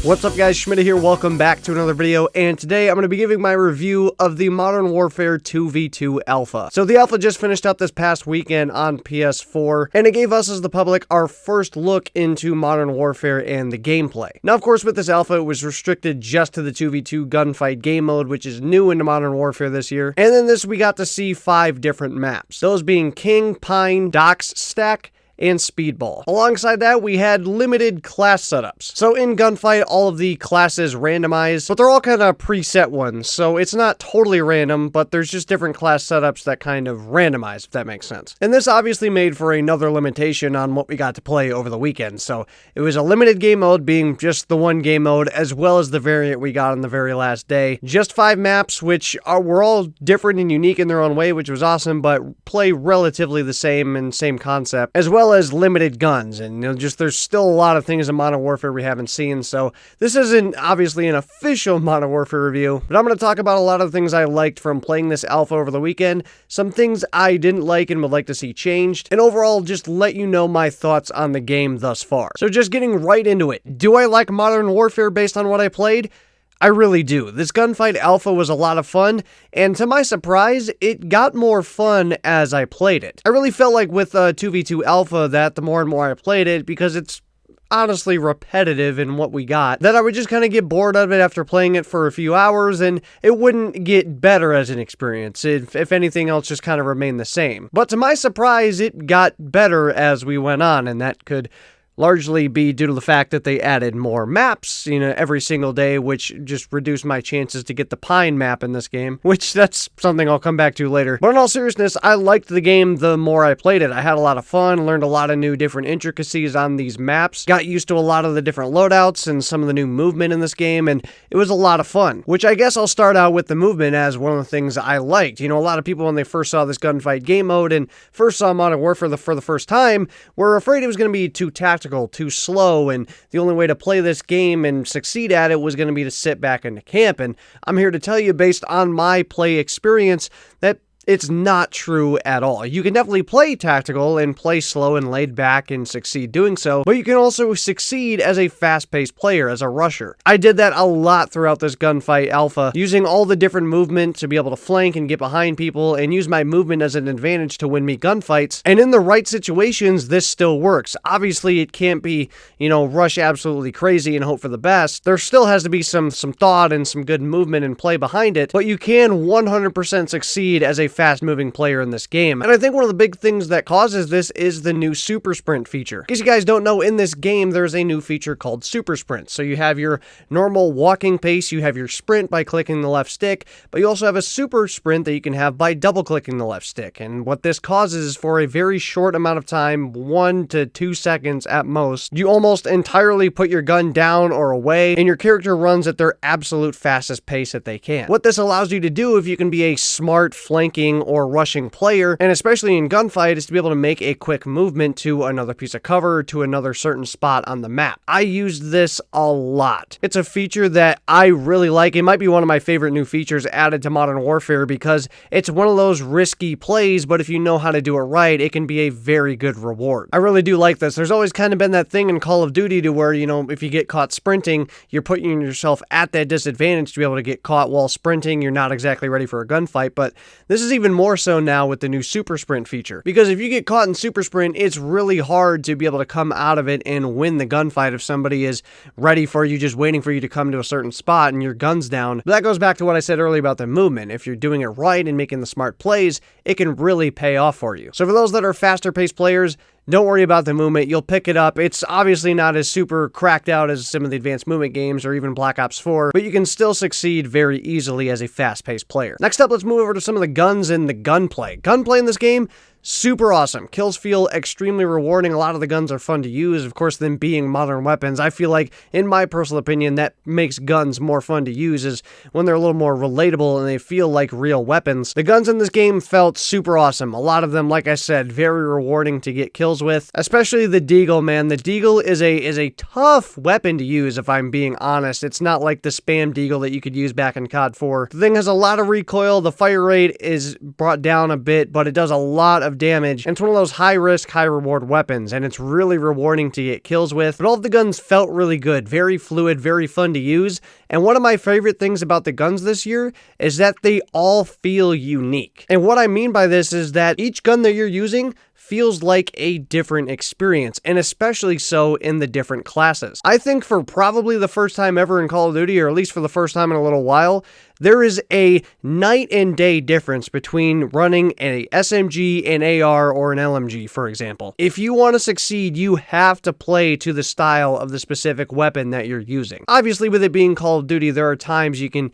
What's up guys, Schmidt here, welcome back to another video, and today I'm going to be giving my review of the Modern Warfare 2v2 Alpha. So the Alpha just finished up this past weekend on PS4, and it gave us as the public our first look into Modern Warfare and the gameplay. Now of course with this Alpha it was restricted just to the 2v2 gunfight game mode, which is new into Modern Warfare this year, and then this we got to see 5 different maps, those being King, Pine, Docks, Stack, and Speedball. Alongside that, we had limited class setups. So in Gunfight, all of the classes randomized, but they're all kind of preset ones, so it's not totally random, but there's just different class setups that kind of randomize, if that makes sense. And this obviously made for another limitation on what we got to play over the weekend, so it was a limited game mode being just the one game mode, as well as the variant we got on the very last day. Just 5 maps, which were all different and unique in their own way, which was awesome, but play relatively the same and same concept, as well as limited guns, and there's still a lot of things in Modern Warfare we haven't seen, so this isn't obviously an official Modern Warfare review, but I'm going to talk about a lot of the things I liked from playing this Alpha over the weekend, some things I didn't like and would like to see changed, and overall just let you know my thoughts on the game thus far. So just getting right into it, do I like Modern Warfare based on what I played? I really do. This Gunfight Alpha was a lot of fun, and to my surprise, it got more fun as I played it. I really felt like with 2v2 Alpha that the more and more I played it, because it's honestly repetitive in what we got, that I would just kind of get bored of it after playing it for a few hours, and it wouldn't get better as an experience. If anything else, just kind of remained the same. But to my surprise, it got better as we went on, and that could largely be due to the fact that they added more maps, every single day, which just reduced my chances to get the Pine map in this game, which that's something I'll come back to later. But in all seriousness, I liked the game the more I played it. I had a lot of fun, learned a lot of new different intricacies on these maps, got used to a lot of the different loadouts and some of the new movement in this game, and it was a lot of fun, which I guess I'll start out with the movement as one of the things I liked. A lot of people when they first saw this gunfight game mode and first saw Modern Warfare for the first time were afraid it was going to be too tactical, too slow, and the only way to play this game and succeed at it was going to be to sit back into camp. And I'm here to tell you, based on my play experience, that it's not true at all. You can definitely play tactical and play slow and laid back and succeed doing so, but you can also succeed as a fast-paced player, as a rusher. I did that a lot throughout this Gunfight Alpha, using all the different movement to be able to flank and get behind people and use my movement as an advantage to win me gunfights. And in the right situations, this still works. Obviously, it can't be, rush absolutely crazy and hope for the best. There still has to be some thought and some good movement and play behind it, but you can 100% succeed as a fast-moving player in this game. And I think one of the big things that causes this is the new Super Sprint feature. In case you guys don't know, in this game, there's a new feature called Super Sprint. So you have your normal walking pace, you have your sprint by clicking the left stick, but you also have a Super Sprint that you can have by double-clicking the left stick. And what this causes is for a very short amount of time, 1 to 2 seconds at most, you almost entirely put your gun down or away, and your character runs at their absolute fastest pace that they can. What this allows you to do, if you can be a smart flanking or rushing player, and especially in gunfight, is to be able to make a quick movement to another piece of cover, to another certain spot on the map. I used this a lot. It's a feature that I really like. It might be one of my favorite new features added to Modern Warfare, because it's one of those risky plays, but if you know how to do it right, it can be a very good reward. I really do like this. There's always kind of been that thing in Call of Duty to where, if you get caught sprinting, you're putting yourself at that disadvantage to be able to get caught while sprinting. You're not exactly ready for a gunfight, but this is even more so now with the new Super Sprint feature, because if you get caught in Super Sprint, it's really hard to be able to come out of it and win the gunfight if somebody is ready for you, just waiting for you to come to a certain spot and your gun's down. But that goes back to what I said earlier about the movement. If you're doing it right and making the smart plays, it can really pay off for you. So for those that are faster paced players, don't worry about the movement. You'll pick it up. It's obviously not as super cracked out as some of the advanced movement games or even Black Ops 4, but you can still succeed very easily as a fast-paced player. Next up, let's move over to some of the guns and the gunplay. Gunplay in this game, super awesome. Kills feel extremely rewarding. A lot of the guns are fun to use. Of course, them being modern weapons, I feel like, in my personal opinion, that makes guns more fun to use, is when they're a little more relatable and they feel like real weapons. The guns in this game felt super awesome. A lot of them, like I said, very rewarding to get kills with, especially the Deagle, man. The Deagle is a tough weapon to use, if I'm being honest. It's not like the spam Deagle that you could use back in COD 4. The thing has a lot of recoil. The fire rate is brought down a bit, but it does a lot of of damage, and it's one of those high risk, high reward weapons, and it's really rewarding to get kills with. But all of the guns felt really good, very fluid, very fun to use, and one of my favorite things about the guns this year is that they all feel unique. And what I mean by this is that each gun that you're using feels like a different experience, and especially so in the different classes. I think for probably the first time ever in Call of Duty, or at least for the first time in a little while, there is a night and day difference between running a SMG, an AR, or an LMG, for example. If you want to succeed, you have to play to the style of the specific weapon that you're using. Obviously, with it being Call of Duty, there are times you can,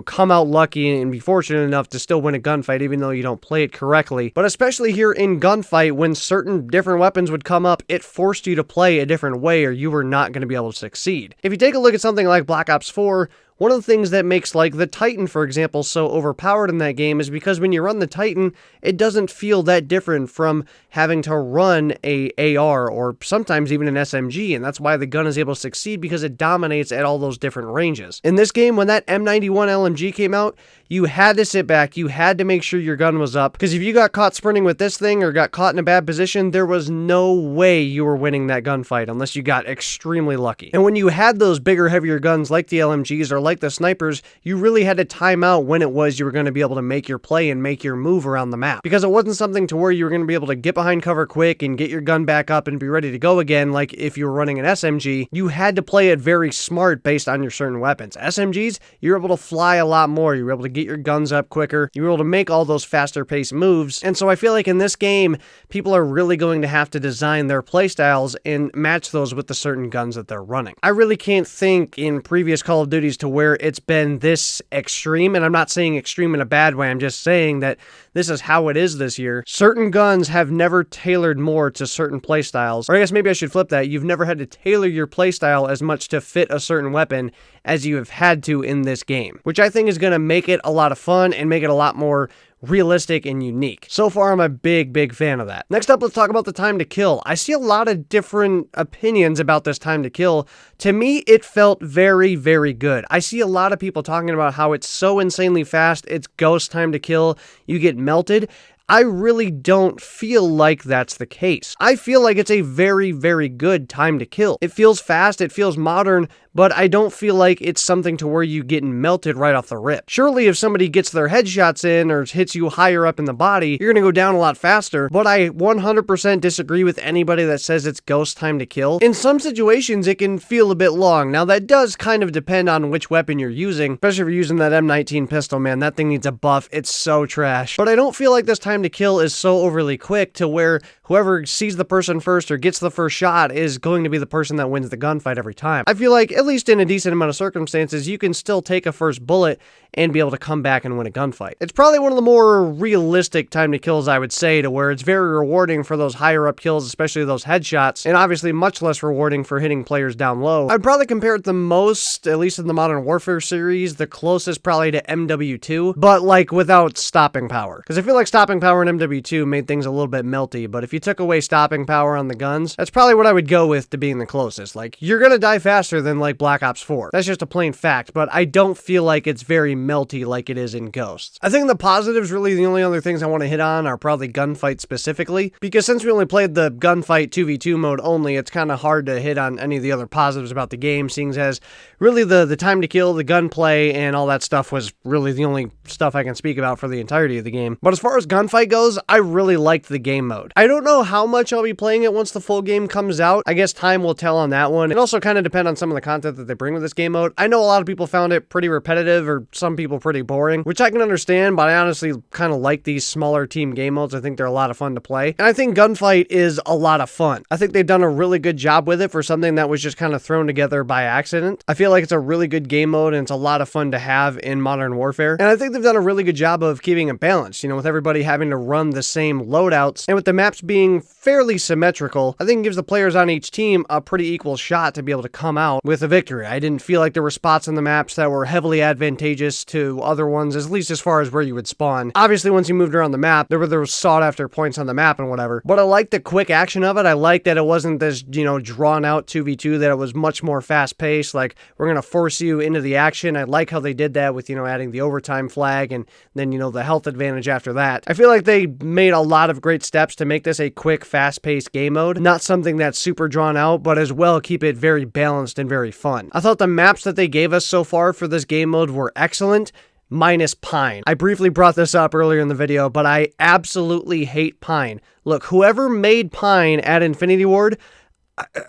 come out lucky and be fortunate enough to still win a gunfight, even though you don't play it correctly. But especially here in Gunfight, when certain different weapons would come up, it forced you to play a different way, or you were not going to be able to succeed. If you take a look at something like Black Ops 4, one of the things that makes, like, the Titan, for example, so overpowered in that game is because when you run the Titan, it doesn't feel that different from having to run a AR or sometimes even an SMG, and that's why the gun is able to succeed, because it dominates at all those different ranges. In this game, when that M91 LMG came out, you had to sit back, you had to make sure your gun was up, because if you got caught sprinting with this thing or got caught in a bad position, there was no way you were winning that gunfight unless you got extremely lucky. And when you had those bigger, heavier guns like the LMGs or like the snipers, you really had to time out when it was you were going to be able to make your play and make your move around the map, because it wasn't something to where you were going to be able to get behind cover quick and get your gun back up and be ready to go again like if you were running an SMG. You had to play it very smart based on your certain weapons. SMGs, you were able to fly a lot more, you were able to get your guns up quicker, you were able to make all those faster paced moves, and so I feel like in this game, people are really going to have to design their playstyles and match those with the certain guns that they're running. I really can't think in previous Call of Duties to where it's been this extreme, and I'm not saying extreme in a bad way, I'm just saying that this is how it is this year. Certain guns have never tailored more to certain playstyles, or I guess maybe I should flip that. You've never had to tailor your playstyle as much to fit a certain weapon as you have had to in this game, which I think is going to make it a lot of fun and make it a lot more realistic and unique. So far, I'm a big fan of that. Next up, let's talk about the time to kill. I see a lot of different opinions about this time to kill. To me, it felt very good. I see a lot of people talking about how it's so insanely fast, it's ghost time to kill, you get melted. I really don't feel like that's the case. I feel like it's a very good time to kill. It feels fast, it feels modern, but I don't feel like it's something to where you get melted right off the rip. Surely if somebody gets their headshots in or hits you higher up in the body, you're gonna go down a lot faster, but I 100% disagree with anybody that says it's ghost time to kill. In some situations, it can feel a bit long. Now that does kind of depend on which weapon you're using, especially if you're using that M19 pistol, man, that thing needs a buff, it's so trash. But I don't feel like this time to kill is so overly quick to where whoever sees the person first or gets the first shot is going to be the person that wins the gunfight every time. I feel like, at least in a decent amount of circumstances, you can still take a first bullet and be able to come back and win a gunfight. It's probably one of the more realistic time to kills, I would say, to where it's very rewarding for those higher up kills, especially those headshots, and obviously much less rewarding for hitting players down low. I'd probably compare it the most, at least in the Modern Warfare series, the closest probably to MW2, but like without stopping power. Because I feel like stopping power in MW2 made things a little bit melty, but if you took away stopping power on the guns, that's probably what I would go with to being the closest. Like, you're gonna die faster than like Black Ops 4. That's just a plain fact, but I don't feel like it's very melty like it is in Ghosts. I think the positives, really the only other things I want to hit on are probably gunfight specifically, because since we only played the gunfight 2v2 mode only, it's kind of hard to hit on any of the other positives about the game, seeing as really the time to kill, the gunplay, and all that stuff was really the only stuff I can speak about for the entirety of the game. But as far as gunfight goes, I really liked the game mode. I don't know how much I'll be playing it once the full game comes out. I guess time will tell on that one. It also kind of depends on some of the content that they bring with this game mode. I know a lot of people found it pretty repetitive, or some people pretty boring, which I can understand, but I honestly kind of like these smaller team game modes. I think they're a lot of fun to play, and I think gunfight is a lot of fun. I think they've done a really good job with it for something that was just kind of thrown together by accident. I feel like it's a really good game mode, and it's a lot of fun to have in Modern Warfare, and I think they've done a really good job of keeping it balanced, with everybody having to run the same loadouts, and with the maps being fairly symmetrical. I think it gives the players on each team a pretty equal shot to be able to come out with a victory. I didn't feel like there were spots on the maps that were heavily advantageous to other ones, at least as far as where you would spawn. Obviously, once you moved around the map, there were sought after points on the map and whatever. But I liked the quick action of it. I liked that it wasn't this, drawn out 2v2, that it was much more fast paced. Like, we're going to force you into the action. I like how they did that with, adding the overtime flag and then, the health advantage after that. I feel like they made a lot of great steps to make this a quick, fast paced game mode. Not something that's super drawn out, but as well keep it very balanced and very fun. I thought the maps that they gave us so far for this game mode were excellent, minus Pine. I briefly brought this up earlier in the video, but I absolutely hate Pine. Look, whoever made Pine at Infinity Ward,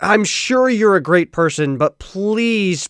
I'm sure you're a great person, but please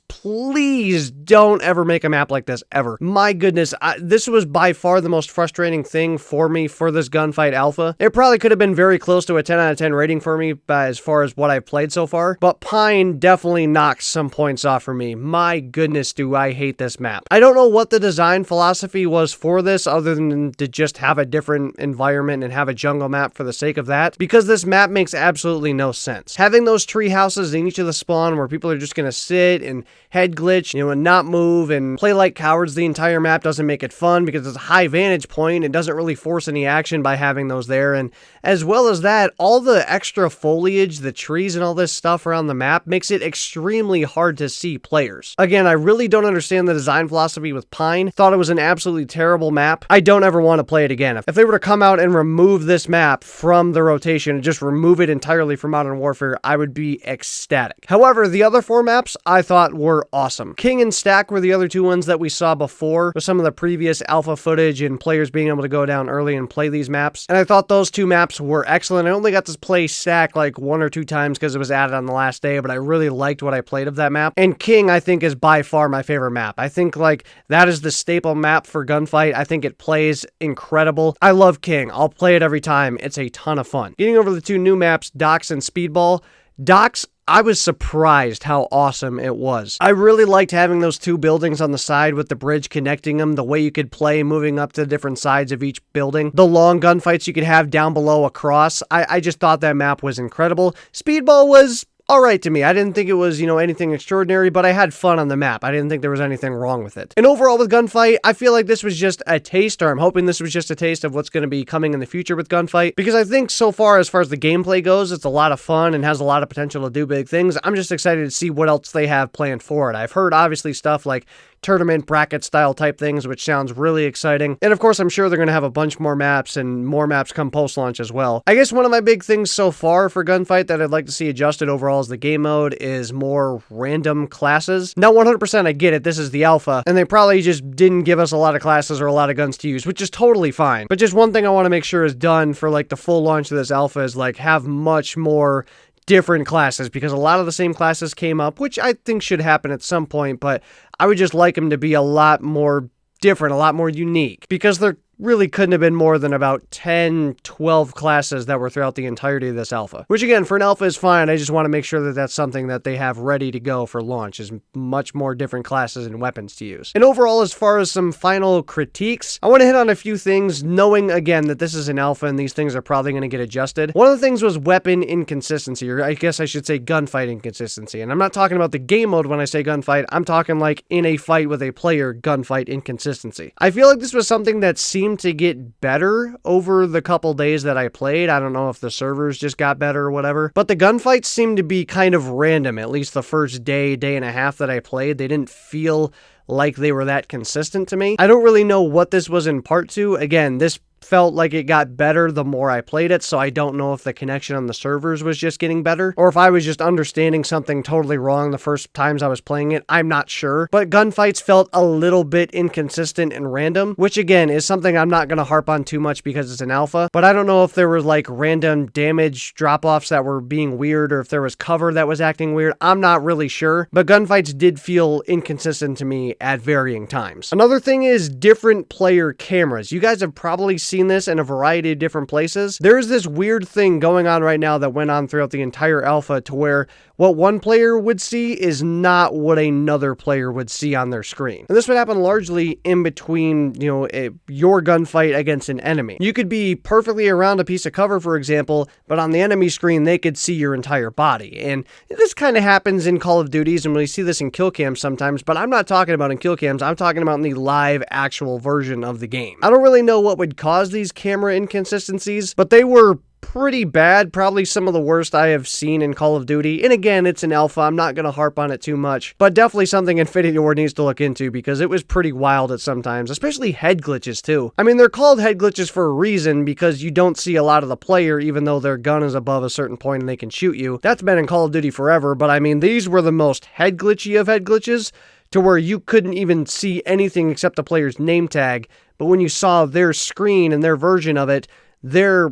don't ever make a map like this, ever. My goodness, this was by far the most frustrating thing for me for this Gunfight Alpha. It probably could have been very close to a 10 out of 10 rating for me as far as what I've played so far, but Pine definitely knocks some points off for me. My goodness, do I hate this map. I don't know what the design philosophy was for this, other than to just have a different environment and have a jungle map for the sake of that, because this map makes absolutely no sense. Having those tree houses in each of the spawn where people are just going to sit and head glitch, and not move and play like cowards the entire map doesn't make it fun, because it's a high vantage point. It doesn't really force any action by having those there. And as well as that, all the extra foliage, the trees and all this stuff around the map makes it extremely hard to see players. Again, I really don't understand the design philosophy with Pine. Thought it was an absolutely terrible map. I don't ever want to play it again. If they were to come out and remove this map from the rotation and just remove it entirely from Modern Warfare, I would be ecstatic. However, the other 4 maps I thought were awesome. King and Stack were the other 2 ones that we saw before with some of the previous alpha footage and players being able to go down early and play these maps. And I thought those 2 maps were excellent. I only got to play Stack like 1 or 2 times because it was added on the last day, but I really liked what I played of that map. And King, I think, is by far my favorite map. I think like that is the staple map for Gunfight. I think it plays incredible. I love King. I'll play it every time. It's a ton of fun. Getting over the 2 new maps, Docks and Speedball. Docks, I was surprised how awesome it was. I really liked having those 2 buildings on the side with the bridge connecting them, the way you could play moving up to different sides of each building, the long gunfights you could have down below across. I just thought that map was incredible. Speedball was alright to me. I didn't think it was, anything extraordinary, but I had fun on the map. I didn't think there was anything wrong with it. And overall with Gunfight, I feel like this was just a taste, or I'm hoping this was just a taste of what's going to be coming in the future with Gunfight, because I think so far as the gameplay goes, it's a lot of fun and has a lot of potential to do big things. I'm just excited to see what else they have planned for it. I've heard obviously stuff like tournament bracket style type things, which sounds really exciting. And of course, I'm sure they're going to have a bunch more maps and more maps come post-launch as well. I guess one of my big things so far for Gunfight that I'd like to see adjusted overall as the game mode is more random classes. Now, 100% I get it, this is the alpha, and they probably just didn't give us a lot of classes or a lot of guns to use, which is totally fine. But just one thing I want to make sure is done for like the full launch of this alpha is like have much more different classes, because a lot of the same classes came up, which I think should happen at some point, but I would just like them to be a lot more different, a lot more unique, because they're really couldn't have been more than about 10, 12 classes that were throughout the entirety of this alpha. Which again, for an alpha is fine. I just want to make sure that that's something that they have ready to go for launch, is much more different classes and weapons to use. And overall, as far as some final critiques, I want to hit on a few things, knowing again that this is an alpha and these things are probably going to get adjusted. One of the things was weapon inconsistency, or I guess I should say gunfight inconsistency. And I'm not talking about the game mode when I say gunfight, I'm talking like in a fight with a player gunfight inconsistency. I feel like this was something that seemed to get better over the couple days that I played. I don't know if the servers just got better or whatever, but the gunfights seemed to be kind of random, at least the first day and a half that I played. They didn't feel like they were that consistent to me. I don't really know what this was in part to. Again, this felt like it got better the more I played it, so I don't know if the connection on the servers was just getting better, or if I was just understanding something totally wrong the first times I was playing it. I'm not sure. But gunfights felt a little bit inconsistent and random, which again is something I'm not going to harp on too much because it's an alpha, but I don't know if there were like random damage drop-offs that were being weird, or if there was cover that was acting weird. I'm not really sure, but gunfights did feel inconsistent to me at varying times. Another thing is different player cameras. You guys have probably seen this in a variety of different places. There's this weird thing going on right now that went on throughout the entire alpha to where what one player would see is not what another player would see on their screen. And this would happen largely in between, your gunfight against an enemy. You could be perfectly around a piece of cover, for example, but on the enemy screen, they could see your entire body. And this kind of happens in Call of Duties, and we see this in kill cams sometimes, but I'm not talking about in kill cams, I'm talking about in the live actual version of the game. I don't really know what would cause these camera inconsistencies, but they were pretty bad, probably some of the worst I have seen in Call of Duty. And again, it's an alpha, I'm not going to harp on it too much, but definitely something Infinity Ward needs to look into because it was pretty wild at sometimes, especially head glitches too. I mean, they're called head glitches for a reason because you don't see a lot of the player even though their gun is above a certain point and they can shoot you. That's been in Call of Duty forever, but I mean, these were the most head glitchy of head glitches to where you couldn't even see anything except the player's name tag, but when you saw their screen and their version of it, their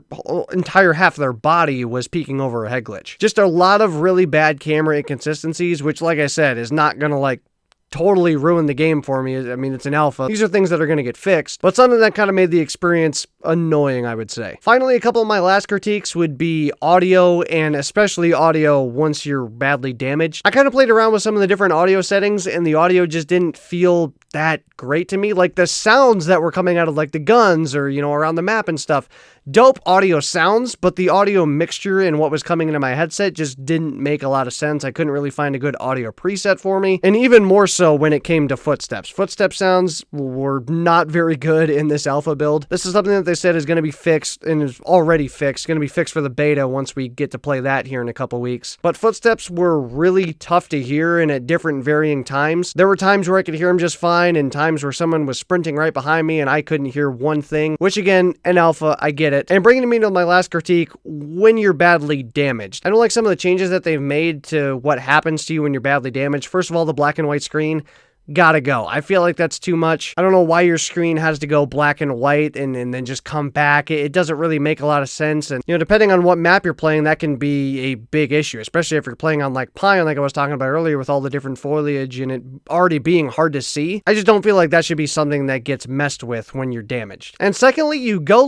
entire half of their body was peeking over a head glitch. Just a lot of really bad camera inconsistencies, which, like I said, is not going to totally ruin the game for me. I mean, it's an alpha. These are things that are going to get fixed, but something that kind of made the experience annoying, I would say. Finally, a couple of my last critiques would be audio, and especially audio once you're badly damaged. I kind of played around with some of the different audio settings, and the audio just didn't feel that great to me. Like the sounds that were coming out of the guns or, around the map and stuff, dope audio sounds, but the audio mixture and what was coming into my headset just didn't make a lot of sense. I couldn't really find a good audio preset for me, and even more so when it came to footsteps. Footstep sounds were not very good in this alpha build. This is something that they said is going to be fixed and is already fixed, going to be fixed for the beta once we get to play that here in a couple weeks. But footsteps were really tough to hear and at different varying times. There were times where I could hear them just fine and times where someone was sprinting right behind me and I couldn't hear one thing, which again, an alpha, I get it. And bringing me to my last critique, when you're badly damaged. I don't like some of the changes that they've made to what happens to you when you're badly damaged. First of all, the black and white screen. Gotta go. I feel like that's too much. I don't know why your screen has to go black and white and then just come back. It doesn't really make a lot of sense. And, depending on what map you're playing, that can be a big issue, especially if you're playing on Pine, like I was talking about earlier, with all the different foliage and it already being hard to see. I just don't feel like that should be something that gets messed with when you're damaged. And secondly, you go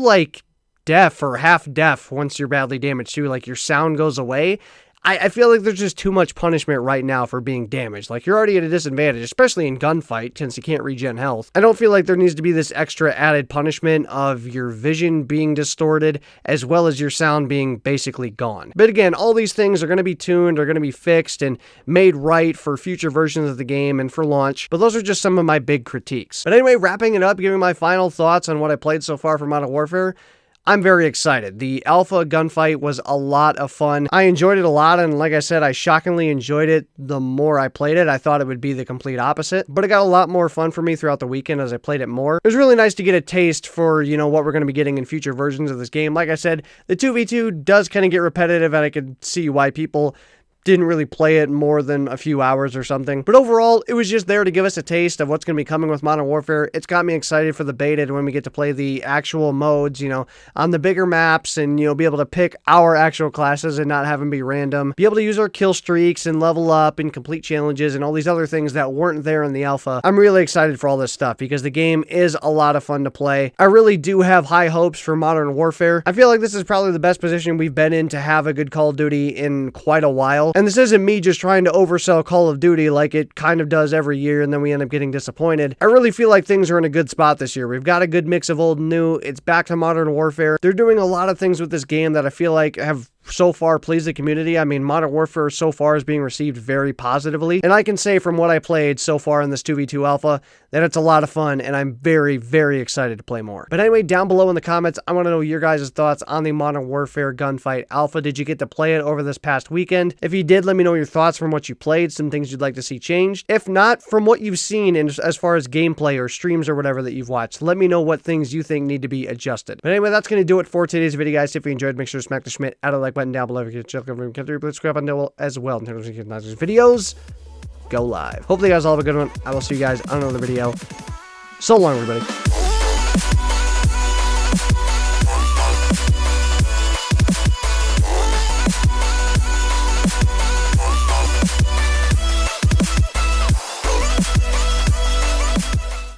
deaf or half deaf once you're badly damaged too. Your sound goes away. I feel like there's just too much punishment right now for being damaged. You're already at a disadvantage, especially in gunfight, since you can't regen health. I don't feel like there needs to be this extra added punishment of your vision being distorted, as well as your sound being basically gone. But again, all these things are going to be tuned, are going to be fixed, and made right for future versions of the game and for launch. But those are just some of my big critiques. But anyway, wrapping it up, giving my final thoughts on what I played so far for Modern Warfare, I'm very excited. The alpha gunfight was a lot of fun. I enjoyed it a lot, and like I said, I shockingly enjoyed it the more I played it. I thought it would be the complete opposite, but it got a lot more fun for me throughout the weekend as I played it more. It was really nice to get a taste for, what we're going to be getting in future versions of this game. Like I said, the 2v2 does kind of get repetitive, and I could see why people didn't really play it more than a few hours or something. But overall, it was just there to give us a taste of what's going to be coming with Modern Warfare. It's got me excited for the beta and when we get to play the actual modes, on the bigger maps and, be able to pick our actual classes and not have them be random. Be able to use our kill streaks and level up and complete challenges and all these other things that weren't there in the alpha. I'm really excited for all this stuff because the game is a lot of fun to play. I really do have high hopes for Modern Warfare. I feel like this is probably the best position we've been in to have a good Call of Duty in quite a while. And this isn't me just trying to oversell Call of Duty like it kind of does every year and then we end up getting disappointed. I really feel like things are in a good spot this year. We've got a good mix of old and new. It's back to Modern Warfare. They're doing a lot of things with this game that I feel like have so far pleased the community. I mean, Modern Warfare so far is being received very positively, and I can say from what I played so far in this 2v2 alpha that it's a lot of fun, and I'm very, very excited to play more. But anyway, down below in the comments, I want to know your guys' thoughts on the Modern Warfare Gunfight Alpha. Did you get to play it over this past weekend? If you did, let me know your thoughts from what you played, some things you'd like to see changed. If not, from what you've seen in, as far as gameplay or streams or whatever that you've watched, let me know what things you think need to be adjusted. But anyway, that's going to do it for today's video, guys. If you enjoyed, make sure to smack the Schmidt out of the like button down below. If you can check over subscribe button as well. In terms of videos, go live. Hopefully you guys all have a good one. I will see you guys on another video. So long, everybody.